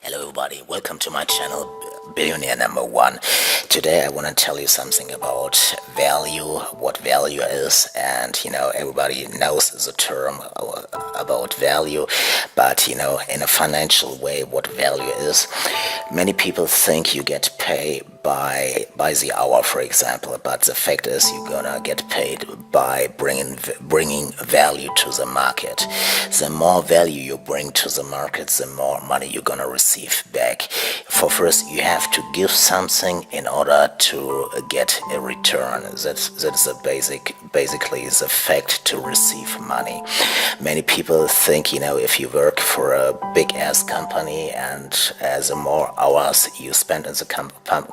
Hello everybody, welcome to my channel Billionaire No.1. Today I want to tell you something about value, what value is, and everybody knows the term about value, but in a financial way what value is. Many people think you get paid by the hour, for example, but the fact is you're gonna get paid by bringing value to the market. The more value you bring to the market, the more money you're gonna receive back. For first, you have to give something in order to get a return. That's basically the fact to receive money. Many people think if you work for a big ass company and the more hours you spend in the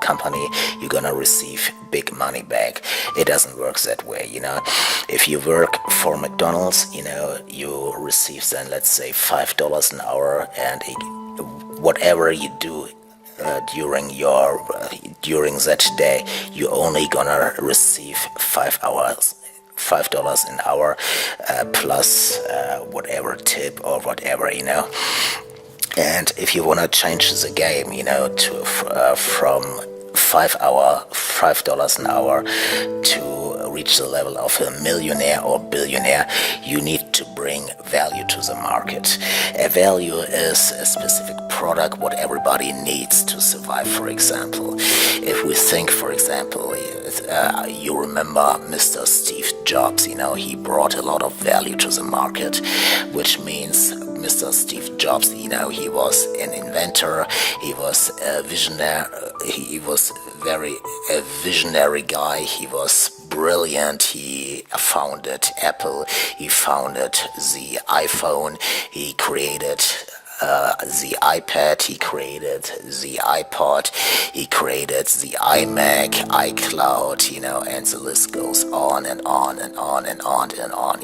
company, you're gonna receive big money back. It doesn't work that way. If you work for McDonald's, you receive then, let's say, $5 an hour, and whatever you do during that day, you're only gonna receive $5 an hour, plus whatever tip or whatever. And if you want to change the game, to from $5 an hour to reach the level of a millionaire or billionaire, you need to bring value to the market. A value is a specific product what everybody needs to survive. For example, if we think, for example, you remember Mr. Steve Jobs, he brought a lot of value to the market, which means Mr. Steve Jobs, he was an inventor, he was a visionary, he was a visionary guy, he was brilliant, he founded Apple, he founded the iPhone, he created the iPad, he created the iPod, he created the iMac, iCloud, and the list goes on and on and on and on and on.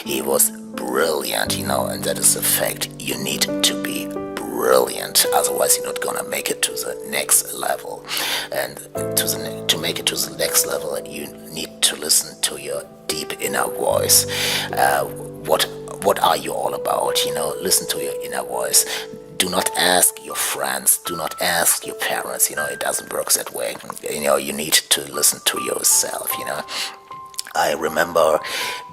He was brilliant, and that is a fact. You need to be brilliant, otherwise you're not gonna make it to the next level. And to make it to the next level, you need to listen to your deep inner voice. What are you all about? Listen to your inner voice. Do not ask your friends, do not ask your parents. It doesn't work that way. You need to listen to yourself. I remember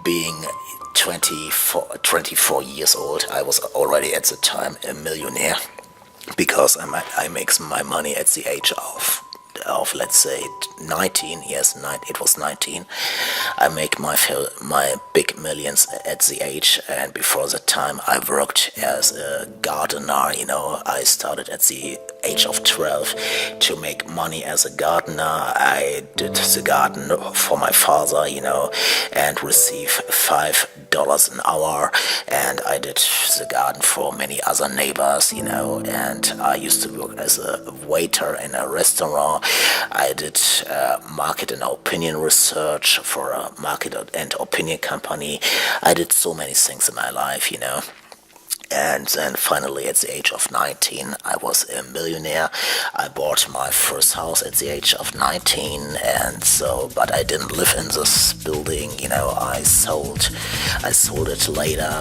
being 24 years old. I was already at the time a millionaire, because I make my money at the age of let's say 19. Yes, it was 19. I make my big millions at the age, and before that time I worked as a gardener. I started at the age of 12 to make money as a gardener. I did the garden for my father, and received $5 an hour, and I did the garden for many other neighbors, and I used to work as a waiter in a restaurant. I did market and opinion research for a market and opinion company. I did so many things in my life, And then finally, at the age of 19, I was a millionaire. I bought my first house at the age of 19, but I didn't live in this building. I sold it later.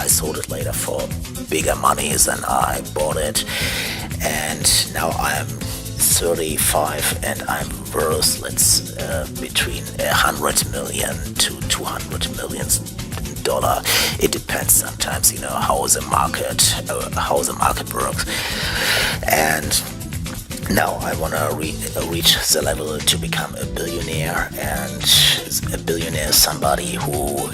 I sold it later for bigger money than I bought it, and now I'm 35 and I'm worth between 100 million to 200 million dollar. It depends sometimes, how the market works. And now I want to reach the level to become a billionaire. And a billionaire is somebody who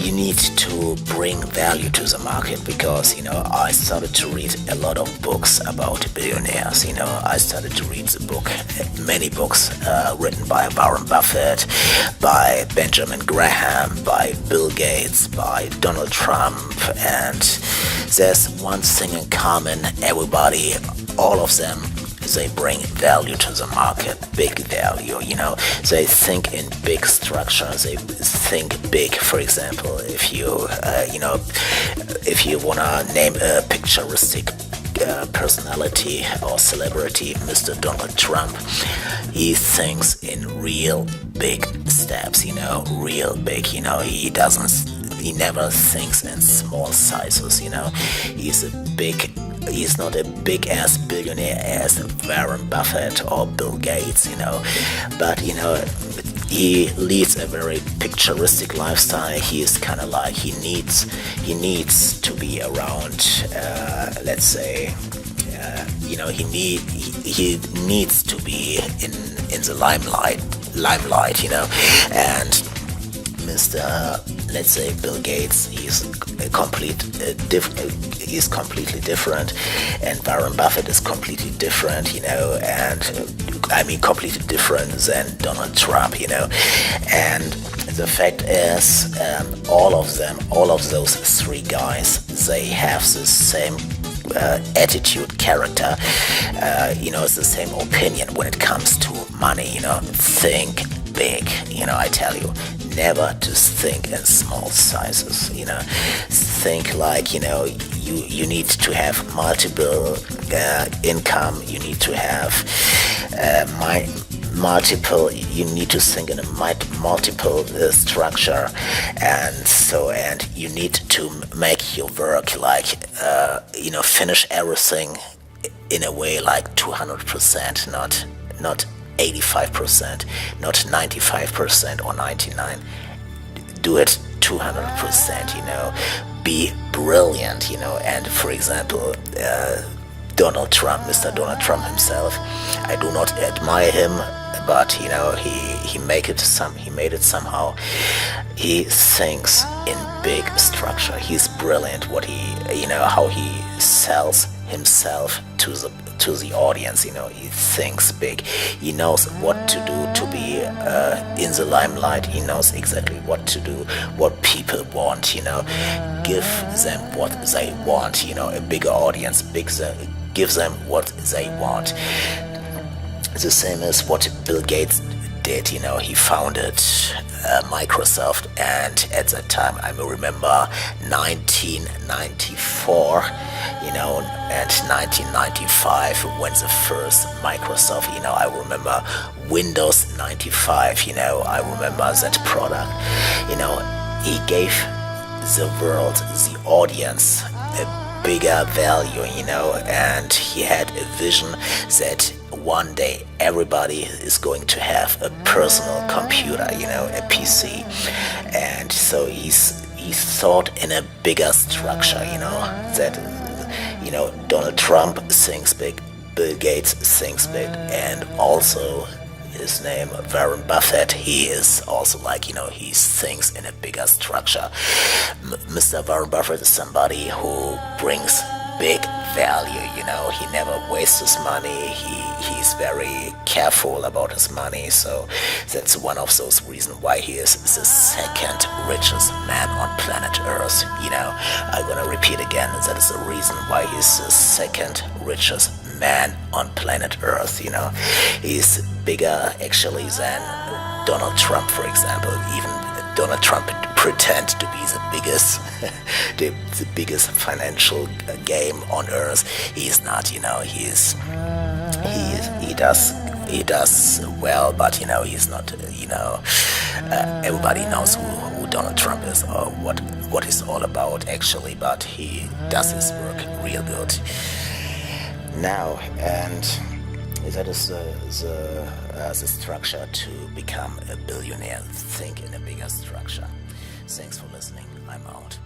you need to bring value to the market, because I started to read a lot of books about billionaires. I started to read many books written by Warren Buffett, by Benjamin Graham, by Bill Gates, by Donald Trump, and there's one thing in common. Everybody, all of them, they bring value to the market, big value. They think in big structures, they think big. For example, if you wanna name a picturesque personality or celebrity, Mr. Donald Trump, he thinks in real big steps, real big. He doesn't he never thinks in small sizes, he's not a big ass billionaire as Warren Buffett or Bill Gates, but he leads a very picturesque lifestyle. He is kind of like he needs to be around, let's say, he needs to be in the limelight, and Mr. let's say Bill Gates, he's completely different, and Warren Buffett is completely different, and completely different than Donald Trump, and the fact is, all of those three guys, they have the same attitude, character, it's the same opinion when it comes to money, think big, I tell you, never to think in small sizes, think like, you need to have multiple income, you need to have you need to think in a multiple structure, and you need to make your work like, finish everything in a way like 200%, not 85%, not 95% or 99%. Do it 200%, be brilliant, and for example, Donald Trump, Mr. Donald Trump himself, I do not admire him, but he made it somehow. He thinks in big structure. He's brilliant. How he sells himself to the audience. He thinks big. He knows what to do to be in the limelight. He knows exactly what to do, what people want. Give them what they want. A bigger audience, give them what they want. The same as what Bill Gates did, he founded Microsoft, and at that time, I remember 1994, and 1995 when the first Microsoft, I remember Windows 95, I remember that product, he gave the world, the audience, a bigger value, and he had a vision that one day everybody is going to have a personal computer, a PC, and so he thought in a bigger structure, that Donald Trump thinks big, Bill Gates thinks big, and also his name Warren Buffett, he is also like, he thinks in a bigger structure. Mr. Warren Buffett is somebody who brings big value, he never wastes his money, he's very careful about his money, so that's one of those reasons why he is the second richest man on planet Earth, I'm gonna repeat again, that is the reason why he's the second richest man on planet Earth, he's bigger actually than Donald Trump, for example. Even Donald Trump pretend to be the biggest the biggest financial game on earth. He's not, he does well, but he's not, everybody knows who Donald Trump is or what he's all about actually, but he does his work real good now, and that is the structure to become a billionaire. Think in a bigger structure. Thanks for listening. I'm out.